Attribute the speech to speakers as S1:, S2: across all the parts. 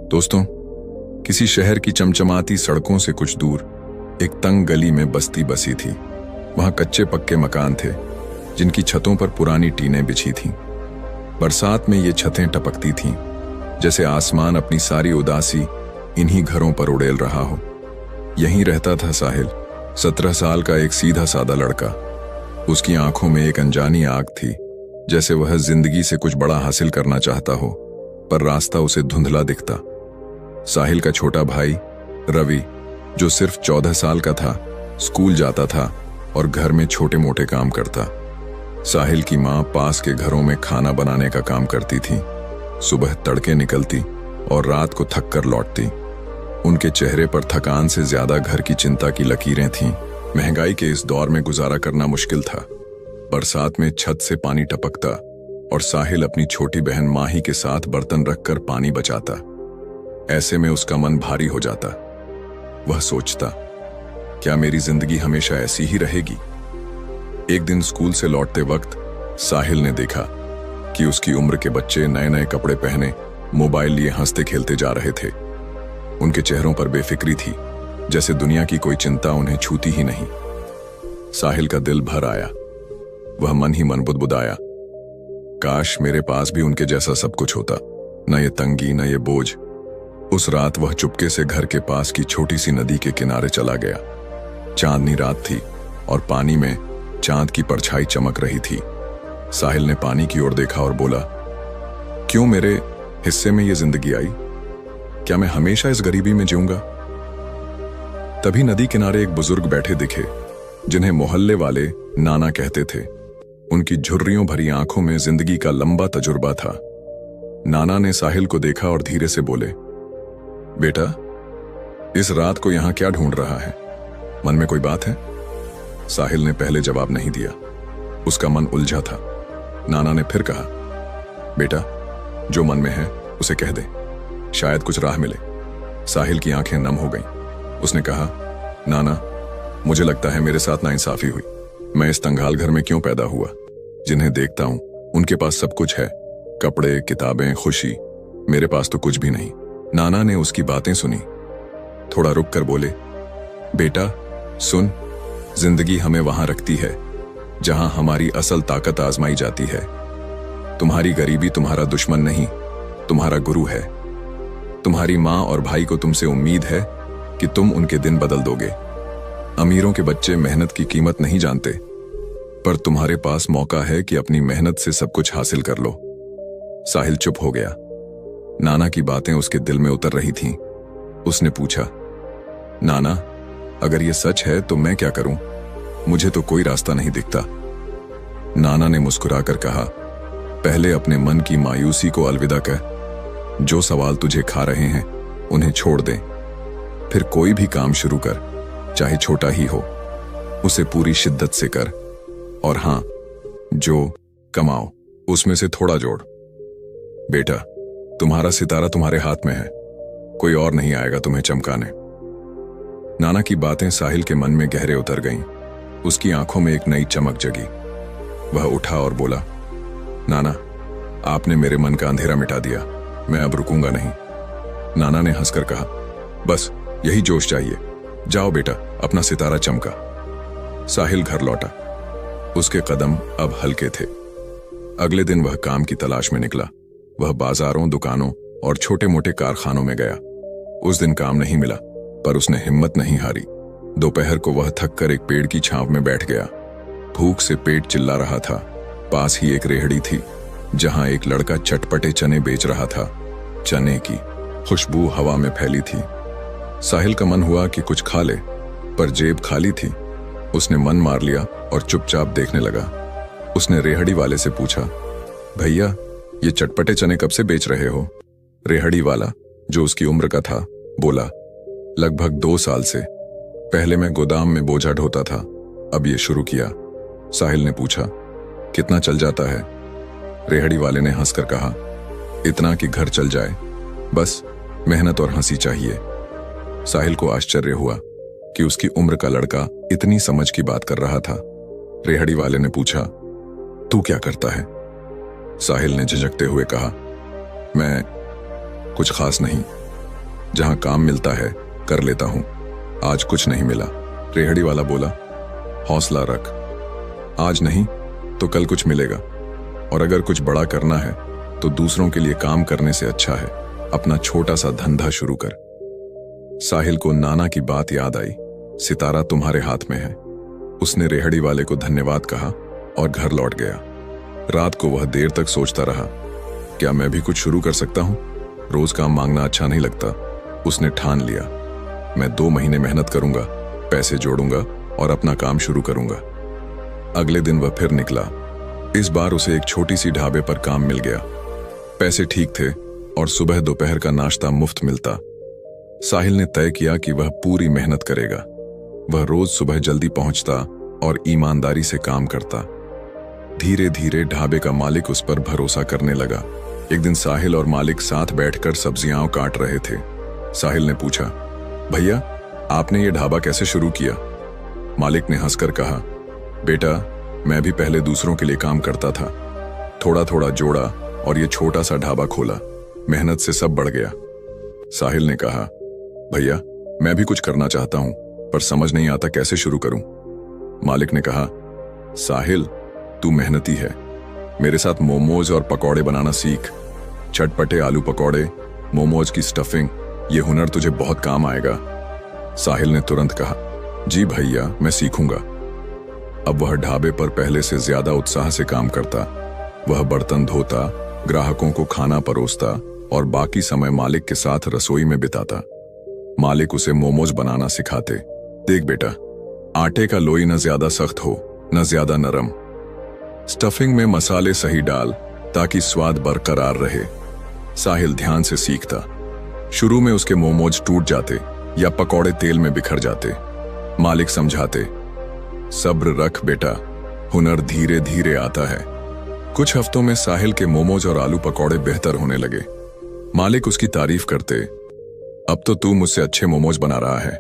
S1: दोस्तों, किसी शहर की चमचमाती सड़कों से कुछ दूर एक तंग गली में बस्ती बसी थी। वहां कच्चे पक्के मकान थे जिनकी छतों पर पुरानी टीनें बिछी थीं। बरसात में ये छतें टपकती थीं, जैसे आसमान अपनी सारी उदासी इन्हीं घरों पर उड़ेल रहा हो। यहीं रहता था साहिल, 17 साल का एक सीधा सादा लड़का। उसकी आंखों में एक अनजानी आग थी, जैसे वह जिंदगी से कुछ बड़ा हासिल करना चाहता हो, पर रास्ता उसे धुंधला दिखता। साहिल का छोटा भाई रवि, जो सिर्फ 14 साल का था, स्कूल जाता था और घर में छोटे मोटे काम करता। साहिल की माँ पास के घरों में खाना बनाने का काम करती थी। सुबह तड़के निकलती और रात को थक कर लौटती। उनके चेहरे पर थकान से ज्यादा घर की चिंता की लकीरें थीं। महंगाई के इस दौर में गुजारा करना मुश्किल था। बरसात में छत से पानी टपकता और साहिल अपनी छोटी बहन माही के साथ बर्तन रखकर पानी बचाता। ऐसे में उसका मन भारी हो जाता। वह सोचता, क्या मेरी जिंदगी हमेशा ऐसी ही रहेगी? एक दिन स्कूल से लौटते वक्त साहिल ने देखा कि उसकी उम्र के बच्चे नए नए कपड़े पहने मोबाइल लिए हंसते खेलते जा रहे थे। उनके चेहरों पर बेफिक्री थी, जैसे दुनिया की कोई चिंता उन्हें छूती ही नहीं। साहिल का दिल भर आया। वह मन ही मन बुदबुदाया, काश मेरे पास भी उनके जैसा सब कुछ होता, न ये तंगी न ये बोझ। उस रात वह चुपके से घर के पास की छोटी सी नदी के किनारे चला गया। चांदनी रात थी और पानी में चांद की परछाई चमक रही थी। साहिल ने पानी की ओर देखा और बोला, क्यों मेरे हिस्से में ये जिंदगी आई? क्या मैं हमेशा इस गरीबी में जीऊंगा? तभी नदी किनारे एक बुजुर्ग बैठे दिखे, जिन्हें मोहल्ले वाले नाना कहते थे। उनकी झुर्रियों भरी आंखों में जिंदगी का लंबा तजुर्बा था। नाना ने साहिल को देखा और धीरे से बोले, बेटा, इस रात को यहां क्या ढूंढ रहा है? मन में कोई बात है? साहिल ने पहले जवाब नहीं दिया। उसका मन उलझा था। नाना ने फिर कहा, बेटा, जो मन में है उसे कह दे, शायद कुछ राह मिले। साहिल की आंखें नम हो गईं। उसने कहा, नाना, मुझे लगता है मेरे साथ नाइंसाफी हुई। मैं इस तंगाल घर में क्यों पैदा हुआ? जिन्हें देखता हूं उनके पास सब कुछ है, कपड़े, किताबें, खुशी। मेरे पास तो कुछ भी नहीं। नाना ने उसकी बातें सुनी। थोड़ा रुक कर बोले, बेटा सुन, जिंदगी हमें वहां रखती है जहां हमारी असल ताकत आजमाई जाती है। तुम्हारी गरीबी तुम्हारा दुश्मन नहीं, तुम्हारा गुरु है। तुम्हारी माँ और भाई को तुमसे उम्मीद है कि तुम उनके दिन बदल दोगे। अमीरों के बच्चे मेहनत की कीमत नहीं जानते, पर तुम्हारे पास मौका है कि अपनी मेहनत से सब कुछ हासिल कर लो। साहिल चुप हो गया। नाना की बातें उसके दिल में उतर रही थीं। उसने पूछा, नाना, अगर ये सच है तो मैं क्या करूं? मुझे तो कोई रास्ता नहीं दिखता। नाना ने मुस्कुराकर कहा, पहले अपने मन की मायूसी को अलविदा कह। जो सवाल तुझे खा रहे हैं उन्हें छोड़ दे। फिर कोई भी काम शुरू कर, चाहे छोटा ही हो, उसे पूरी शिद्दत से कर। और हां, जो कमाओ उसमें से थोड़ा जोड़। बेटा, तुम्हारा सितारा तुम्हारे हाथ में है, कोई और नहीं आएगा तुम्हें चमकाने। नाना की बातें साहिल के मन में गहरे उतर गईं। उसकी आंखों में एक नई चमक जगी। वह उठा और बोला, नाना, आपने मेरे मन का अंधेरा मिटा दिया। मैं अब रुकूंगा नहीं। नाना ने हंसकर कहा, बस यही जोश चाहिए। जाओ बेटा, अपना सितारा चमका। साहिल घर लौटा। उसके कदम अब हल्के थे। अगले दिन वह काम की तलाश में निकला। वह बाजारों, दुकानों और छोटे मोटे कारखानों में गया। उस दिन काम नहीं मिला, पर उसने हिम्मत नहीं हारी। दोपहर को वह थक कर एक पेड़ की छांव में बैठ गया। भूख से पेट चिल्ला रहा था। पास ही एक रेहड़ी थी, जहां एक लड़का चटपटे चने बेच रहा था। चने की खुशबू हवा में फैली थी। साहिल का मन हुआ कि कुछ खा ले, पर जेब खाली थी। उसने मन मार लिया और चुपचाप देखने लगा। उसने रेहड़ी वाले से पूछा, भैया, ये चटपटे चने कब से बेच रहे हो? रेहड़ी वाला, जो उसकी उम्र का था, बोला, लगभग 2 साल से। पहले मैं गोदाम में बोझा ढोता था, अब ये शुरू किया। साहिल ने पूछा, कितना चल जाता है? रेहड़ी वाले ने हंसकर कहा, इतना कि घर चल जाए। बस मेहनत और हंसी चाहिए। साहिल को आश्चर्य हुआ कि उसकी उम्र का लड़का इतनी समझ की बात कर रहा था। रेहड़ी वाले ने पूछा, तू क्या करता है? साहिल ने झिझकते हुए कहा, मैं कुछ खास नहीं, जहां काम मिलता है कर लेता हूं। आज कुछ नहीं मिला। रेहड़ी वाला बोला, हौसला रख, आज नहीं तो कल कुछ मिलेगा, और अगर कुछ बड़ा करना है तो दूसरों के लिए काम करने से अच्छा है अपना छोटा सा धंधा शुरू कर। साहिल को नाना की बात याद आई। सितारा तुम्हारे हाथ में है। उसने रेहड़ी वाले को धन्यवाद कहा और घर लौट गया। रात को वह देर तक सोचता रहा, क्या मैं भी कुछ शुरू कर सकता हूं? रोज काम मांगना अच्छा नहीं लगता। उसने ठान लिया, मैं 2 महीने मेहनत करूंगा, पैसे जोड़ूंगा और अपना काम शुरू करूंगा। अगले दिन वह फिर निकला। इस बार उसे एक छोटी सी ढाबे पर काम मिल गया। पैसे ठीक थे और सुबह दोपहर का नाश्ता मुफ्त मिलता। साहिल ने तय किया कि वह पूरी मेहनत करेगा। वह रोज सुबह जल्दी पहुंचता और ईमानदारी से काम करता। धीरे धीरे ढाबे का मालिक उस पर भरोसा करने लगा। एक दिन साहिल और मालिक साथ बैठकर सब्जियां काट रहे थे। साहिल ने पूछा, भैया आपने ये ढाबा कैसे शुरू किया? मालिक ने हंसकर कहा, बेटा मैं भी पहले दूसरों के लिए काम करता था, थोड़ा थोड़ा जोड़ा और ये छोटा सा ढाबा खोला। मेहनत से सब बढ़ गया। साहिल ने कहा, भैया मैं भी कुछ करना चाहता हूं पर समझ नहीं आता कैसे शुरू करूं। मालिक ने कहा, साहिल तू मेहनती है, मेरे साथ मोमोज और पकौड़े बनाना सीख। चटपटे आलू पकौड़े, मोमोज की स्टफिंग, ये हुनर तुझे बहुत काम आएगा। साहिल ने तुरंत कहा, जी भैया मैं सीखूंगा। अब वह ढाबे पर पहले से ज्यादा उत्साह से काम करता। वह बर्तन धोता, ग्राहकों को खाना परोसता और बाकी समय मालिक के साथ रसोई में बिताता। मालिक उसे मोमोज बनाना सिखाते। देख बेटा, आटे का लोई न ज्यादा सख्त हो न ज्यादा नरम। स्टफिंग में मसाले सही डाल ताकि स्वाद बरकरार रहे। साहिल ध्यान से सीखता। शुरू में उसके मोमोज टूट जाते या पकौड़े तेल में बिखर जाते। मालिक समझाते, सब्र रख बेटा, हुनर धीरे धीरे आता है। कुछ हफ्तों में साहिल के मोमोज और आलू पकौड़े बेहतर होने लगे। मालिक उसकी तारीफ करते, अब तो तू मुझसे अच्छे मोमोज बना रहा है।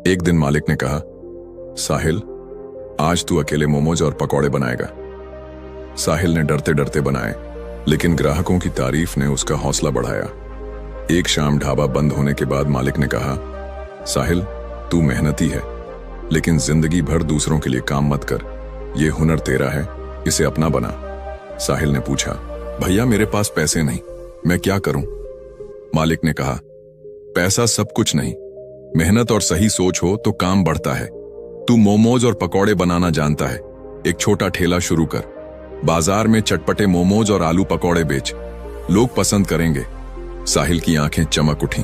S1: एक दिन मालिक ने कहा, साहिल आज तू अकेले मोमोज और पकौड़े बनाएगा। साहिल ने डरते डरते बनाए, लेकिन ग्राहकों की तारीफ ने उसका हौसला बढ़ाया। एक शाम ढाबा बंद होने के बाद मालिक ने कहा, साहिल तू मेहनती है, लेकिन जिंदगी भर दूसरों के लिए काम मत कर। ये हुनर तेरा है, इसे अपना बना। साहिल ने पूछा, भैया मेरे पास पैसे नहीं, मैं क्या करूं? मालिक ने कहा, पैसा सब कुछ नहीं, मेहनत और सही सोच हो तो काम बढ़ता है। तू मोमोज और पकौड़े बनाना जानता है, एक छोटा ठेला शुरू कर। बाजार में चटपटे मोमोज और आलू पकौड़े बेच, लोग पसंद करेंगे। साहिल की आंखें चमक उठीं।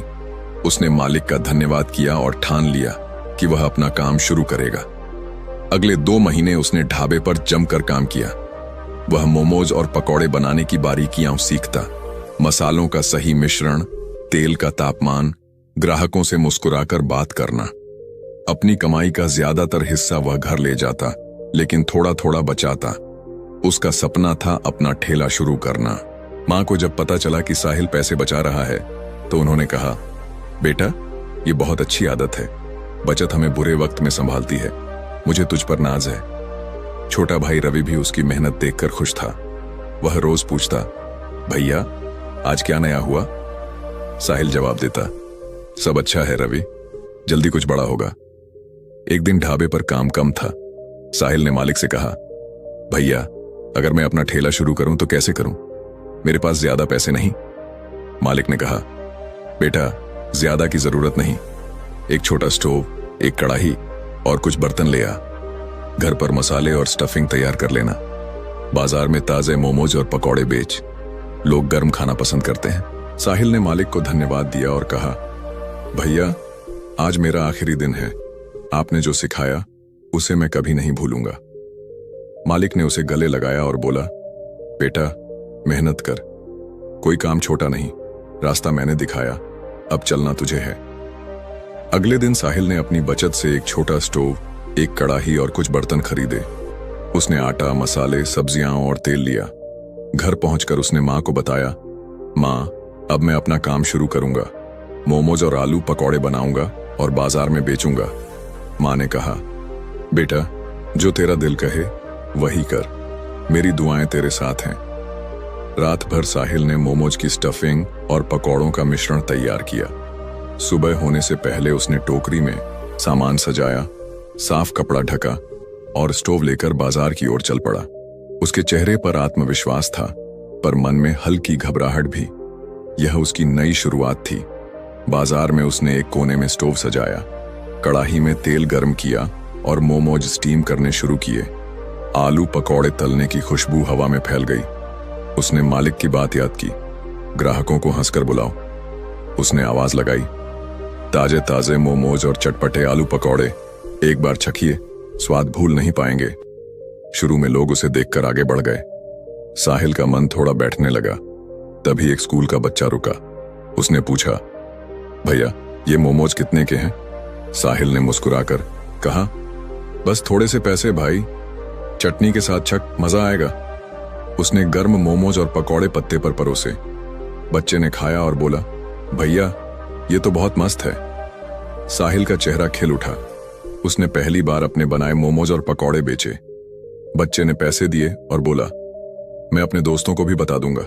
S1: उसने मालिक का धन्यवाद किया और ठान लिया कि वह अपना काम शुरू करेगा। अगले 2 महीने उसने ढाबे पर जमकर काम किया। वह मोमोज और पकौड़े बनाने की बारीकियां सीखता, मसालों का सही मिश्रण, तेल का तापमान, ग्राहकों से मुस्कुराकर बात करना। अपनी कमाई का ज्यादातर हिस्सा वह घर ले जाता, लेकिन थोड़ा थोड़ा बचाता। उसका सपना था अपना ठेला शुरू करना। मां को जब पता चला कि साहिल पैसे बचा रहा है तो उन्होंने कहा, बेटा ये बहुत अच्छी आदत है, बचत हमें बुरे वक्त में संभालती है। मुझे तुझ पर नाज है। छोटा भाई रवि भी उसकी मेहनत देखकर खुश था। वह रोज पूछता, भैया आज क्या नया हुआ? साहिल जवाब देता, सब अच्छा है रवि, जल्दी कुछ बड़ा होगा। एक दिन ढाबे पर काम कम था। साहिल ने मालिक से कहा, भैया अगर मैं अपना ठेला शुरू करूं तो कैसे करूं? मेरे पास ज्यादा पैसे नहीं। मालिक ने कहा, बेटा ज्यादा की जरूरत नहीं, एक छोटा स्टोव, एक कढ़ाई और कुछ बर्तन ले आ। घर पर मसाले और स्टफिंग तैयार कर लेना। बाजार में ताजे मोमोज और पकौड़े बेच, लोग गर्म खाना पसंद करते हैं। साहिल ने मालिक को धन्यवाद दिया और कहा, भैया आज मेरा आखिरी दिन है, आपने जो सिखाया उसे मैं कभी नहीं भूलूंगा। मालिक ने उसे गले लगाया और बोला, बेटा मेहनत कर, कोई काम छोटा नहीं, रास्ता मैंने दिखाया, अब चलना तुझे है। अगले दिन साहिल ने अपनी बचत से एक छोटा स्टोव, एक कढ़ाई और कुछ बर्तन खरीदे। उसने आटा, मसाले, सब्जियां और तेल लिया। घर पहुंचकर उसने मां को बताया, मां अब मैं अपना काम शुरू करूंगा, मोमोज और आलू पकौड़े बनाऊंगा और बाजार में बेचूंगा। मां ने कहा, बेटा जो तेरा दिल कहे वही कर, मेरी दुआएं तेरे साथ हैं। रात भर साहिल ने मोमोज की स्टफिंग और पकौड़ों का मिश्रण तैयार किया। सुबह होने से पहले उसने टोकरी में सामान सजाया, साफ कपड़ा ढका और स्टोव लेकर बाजार की ओर चल पड़ा। उसके चेहरे पर आत्मविश्वास था, पर मन में हल्की घबराहट भी। यह उसकी नई शुरुआत थी। बाजार में उसने एक कोने में स्टोव सजाया, कड़ाही में तेल गर्म किया और मोमोज स्टीम करने शुरू किए। आलू पकौड़े तलने की खुशबू हवा में फैल गई। उसने मालिक की बात याद की, ग्राहकों को हंसकर बुलाओ। उसने आवाज लगाई, ताजे ताजे मोमोज और चटपटे आलू पकौड़े, एक बार चखिए, स्वाद भूल नहीं पाएंगे। शुरू में लोग उसे देखकर आगे बढ़ गए। साहिल का मन थोड़ा बैठने लगा। तभी एक स्कूल का बच्चा रुका। उसने पूछा, भैया ये मोमोज कितने के हैं? साहिल ने मुस्कुराकर कहा, बस थोड़े से पैसे भाई, चटनी के साथ चख, मजा आएगा। उसने गर्म मोमोज और पकौड़े पत्ते पर परोसे। बच्चे ने खाया और बोला, भैया ये तो बहुत मस्त है। साहिल का चेहरा खिल उठा। उसने पहली बार अपने बनाए मोमोज और पकौड़े बेचे। बच्चे ने पैसे दिए और बोला, मैं अपने दोस्तों को भी बता दूंगा।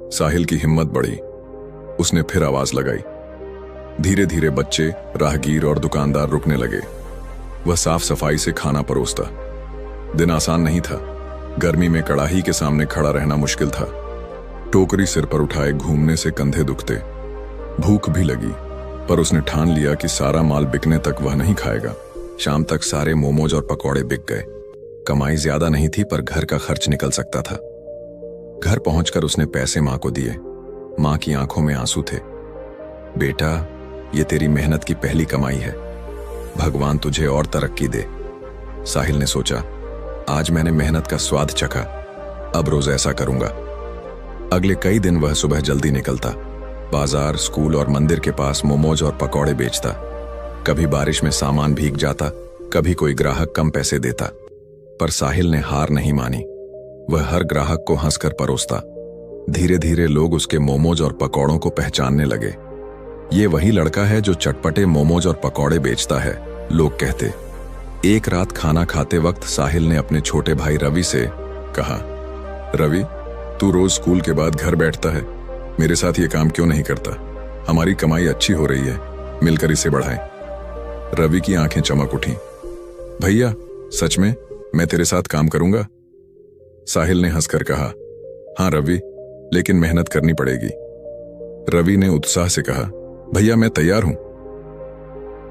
S1: साहिल की हिम्मत बढ़ी। उसने फिर आवाज लगाई। धीरे धीरे बच्चे, राहगीर और दुकानदार रुकने लगे। वह साफ सफाई से खाना परोसता। दिन आसान नहीं था। गर्मी में कड़ाही के सामने खड़ा रहना मुश्किल था। टोकरी सिर पर उठाए घूमने से कंधे दुखते। भूख भी लगी, पर उसने ठान लिया कि सारा माल बिकने तक वह नहीं खाएगा। शाम तक सारे मोमोज और पकौड़े बिक गए। कमाई ज्यादा नहीं थी, पर घर का खर्च निकल सकता था। घर पहुंचकर उसने पैसे मां को दिए। मां की आंखों में आंसू थे। बेटा, ये तेरी मेहनत की पहली कमाई है। भगवान तुझे और तरक्की दे। साहिल ने सोचा, आज मैंने मेहनत का स्वाद चखा, अब रोज ऐसा करूंगा। अगले कई दिन वह सुबह जल्दी निकलता। बाजार, स्कूल और मंदिर के पास मोमोज और पकौड़े बेचता। कभी बारिश में सामान भीग जाता, कभी कोई ग्राहक कम पैसे देता, पर साहिल ने हार नहीं मानी। वह हर ग्राहक को हंसकर परोसता। धीरे धीरे लोग उसके मोमोज और पकौड़ों को पहचानने लगे। ये वही लड़का है जो चटपटे मोमोज और पकौड़े बेचता है, लोग कहते। एक रात खाना खाते वक्त साहिल ने अपने छोटे भाई रवि से कहा, रवि, तू रोज स्कूल के बाद घर बैठता है, मेरे साथ ये काम क्यों नहीं करता? हमारी कमाई अच्छी हो रही है, मिलकर इसे बढ़ाएं। रवि की आंखें चमक उठी। भैया, सच में मैं तेरे साथ काम करूंगा? साहिल ने हंसकर कहा, हाँ रवि, लेकिन मेहनत करनी पड़ेगी। रवि ने उत्साह से कहा, भैया मैं तैयार हूं।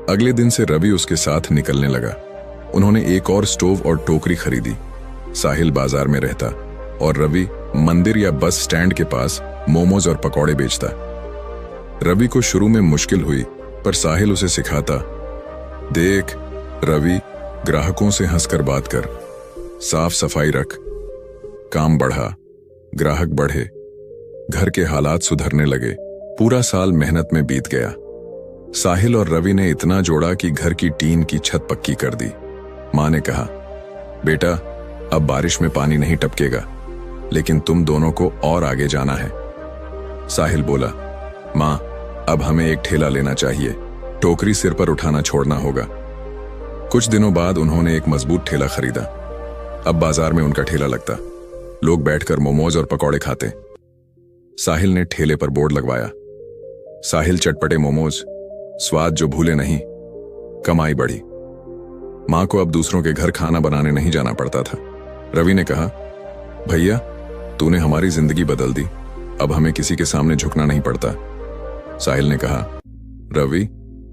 S1: अगले दिन से रवि उसके साथ निकलने लगा। उन्होंने एक और स्टोव और टोकरी खरीदी। साहिल बाजार में रहता और रवि मंदिर या बस स्टैंड के पास मोमोज और पकौड़े बेचता। रवि को शुरू में मुश्किल हुई, पर साहिल उसे सिखाता, देख रवि, ग्राहकों से हंसकर बात कर, साफ सफाई रख। काम बढ़ा, ग्राहक बढ़े, घर के हालात सुधरने लगे। पूरा साल मेहनत में बीत गया। साहिल और रवि ने इतना जोड़ा कि घर की टीन की छत पक्की कर दी। मां ने कहा, बेटा अब बारिश में पानी नहीं टपकेगा, लेकिन तुम दोनों को और आगे जाना है। साहिल बोला, मां अब हमें एक ठेला लेना चाहिए, टोकरी सिर पर उठाना छोड़ना होगा। कुछ दिनों बाद उन्होंने एक मजबूत ठेला खरीदा। अब बाजार में उनका ठेला लगता। लोग बैठकर मोमोज और पकौड़े खाते। साहिल ने ठेले पर बोर्ड लगवाया, साहिल चटपटे मोमोज, स्वाद जो भूले नहीं। कमाई बढ़ी। मां को अब दूसरों के घर खाना बनाने नहीं जाना पड़ता था। रवि ने कहा, भैया तूने हमारी जिंदगी बदल दी, अब हमें किसी के सामने झुकना नहीं पड़ता। साहिल ने कहा, रवि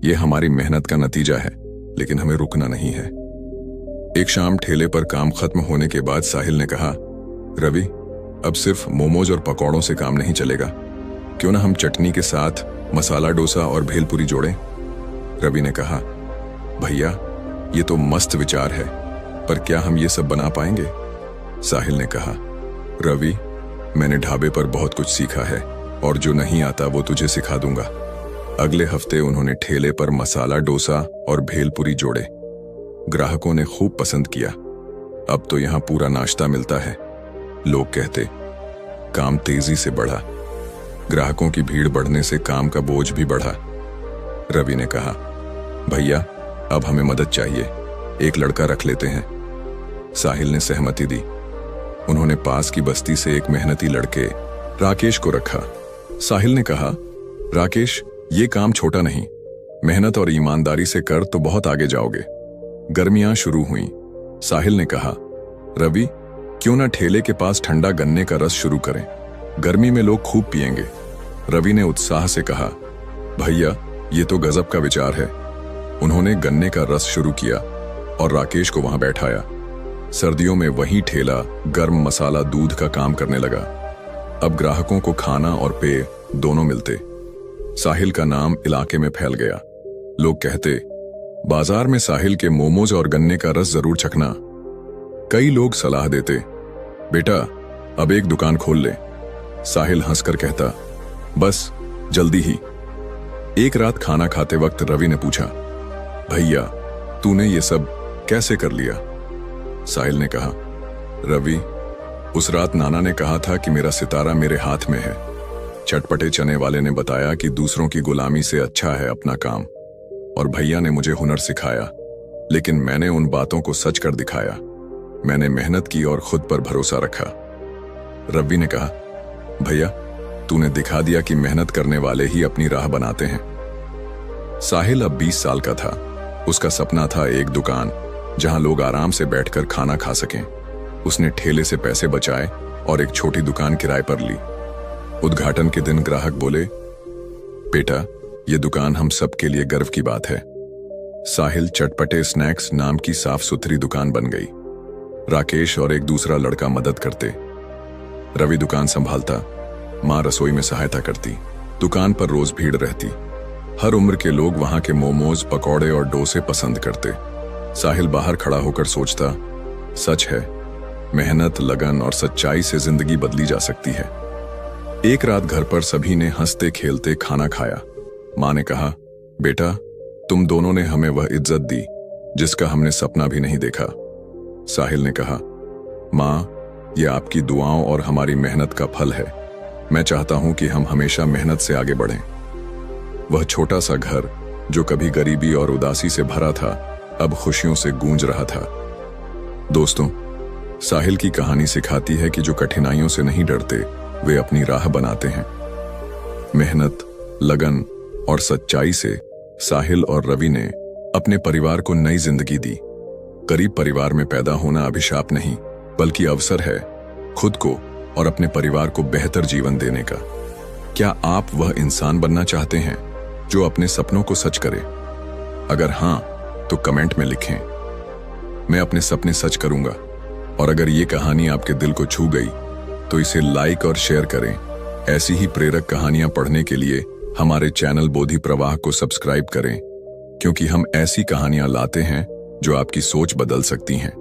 S1: ये हमारी मेहनत का नतीजा है, लेकिन हमें रुकना नहीं है। एक शाम ठेले पर काम खत्म होने के बाद साहिल ने कहा, रवि अब सिर्फ मोमोज और पकौड़ों से काम नहीं चलेगा, क्यों ना हम चटनी के साथ मसाला डोसा और भेलपुरी जोड़ें। रवि ने कहा, भैया ये तो मस्त विचार है, पर क्या हम ये सब बना पाएंगे? साहिल ने कहा, रवि मैंने ढाबे पर बहुत कुछ सीखा है और जो नहीं आता वो तुझे सिखा दूंगा। अगले हफ्ते उन्होंने ठेले पर मसाला डोसा और भेलपुरी जोड़े। ग्राहकों ने खूब पसंद किया। अब तो यहां पूरा नाश्ता मिलता है। लोग कहते, काम तेजी से बढ़ा। ग्राहकों की भीड़ बढ़ने से काम का बोझ भी बढ़ा। रवि ने कहा, भैया अब हमें मदद चाहिए, एक लड़का रख लेते हैं। साहिल ने सहमति दी। उन्होंने पास की बस्ती से एक मेहनती लड़के राकेश को रखा। साहिल ने कहा, राकेश ये काम छोटा नहीं, मेहनत और ईमानदारी से कर तो बहुत आगे जाओगे। गर्मियां शुरू हुई। साहिल ने कहा, रवि, क्यों ना ठेले के पास ठंडा गन्ने का रस शुरू करें, गर्मी में लोग खूब पिएंगे। रवि ने उत्साह से कहा, भैया ये तो गजब का विचार है। उन्होंने गन्ने का रस शुरू किया और राकेश को वहां बैठाया। सर्दियों में वही ठेला गर्म मसाला दूध का काम करने लगा। अब ग्राहकों को खाना और पेय दोनों मिलते। साहिल का नाम इलाके में फैल गया। लोग कहते, बाजार में साहिल के मोमोज और गन्ने का रस जरूर चखना। कई लोग सलाह देते, बेटा अब एक दुकान खोल ले। साहिल हंसकर कहता, बस जल्दी ही। एक रात खाना खाते वक्त रवि ने पूछा, भैया तूने ये सब कैसे कर लिया? साहिल ने कहा, रवि, उस रात नाना ने कहा था कि मेरा सितारा मेरे हाथ में है। चटपटे चने वाले ने बताया कि दूसरों की गुलामी से अच्छा है अपना काम, और भैया ने मुझे हुनर सिखाया, लेकिन मैंने उन बातों को सच कर दिखाया। मैंने मेहनत की और खुद पर भरोसा रखा। रवि ने कहा, भैया तूने दिखा दिया कि मेहनत करने वाले ही अपनी राह बनाते हैं। साहिल अब 20 साल का था। उसका सपना था एक दुकान जहां लोग आराम से बैठकर खाना खा सकें। उसने ठेले से पैसे बचाए और एक छोटी दुकान किराए पर ली। उद्घाटन के दिन ग्राहक बोले, बेटा ये दुकान हम सबके लिए गर्व की बात है। साहिल चटपटे स्नैक्स नाम की साफ सुथरी दुकान बन गई। राकेश और एक दूसरा लड़का मदद करते। रवि दुकान संभालता, मां रसोई में सहायता करती। दुकान पर रोज भीड़ रहती। हर उम्र के लोग वहां के मोमोज, पकौड़े और डोसे पसंद करते। साहिल बाहर खड़ा होकर सोचता, सच है, मेहनत, लगन और सच्चाई से जिंदगी बदली जा सकती है। एक रात घर पर सभी ने हंसते खेलते खाना खाया। मां ने कहा, बेटा तुम दोनों ने हमें वह इज्जत दी जिसका हमने सपना भी नहीं देखा। साहिल ने कहा, मां, यह आपकी दुआओं और हमारी मेहनत का फल है। मैं चाहता हूं कि हम हमेशा मेहनत से आगे बढ़ें। वह छोटा सा घर जो कभी गरीबी और उदासी से भरा था, अब खुशियों से गूंज रहा था। दोस्तों, साहिल की कहानी सिखाती है कि जो कठिनाइयों से नहीं डरते वे अपनी राह बनाते हैं। मेहनत, लगन और सच्चाई से साहिल और रवि ने अपने परिवार को नई जिंदगी दी। गरीब परिवार में पैदा होना अभिशाप नहीं, बल्कि अवसर है खुद को और अपने परिवार को बेहतर जीवन देने का। क्या आप वह इंसान बनना चाहते हैं जो अपने सपनों को सच करे? अगर हां, तो कमेंट में लिखें, मैं अपने सपने सच करूंगा। और अगर ये कहानी आपके दिल को छू गई तो इसे लाइक और शेयर करें। ऐसी ही प्रेरक कहानियां पढ़ने के लिए हमारे चैनल बोधि प्रवाह को सब्सक्राइब करें, क्योंकि हम ऐसी कहानियां लाते हैं जो आपकी सोच बदल सकती हैं।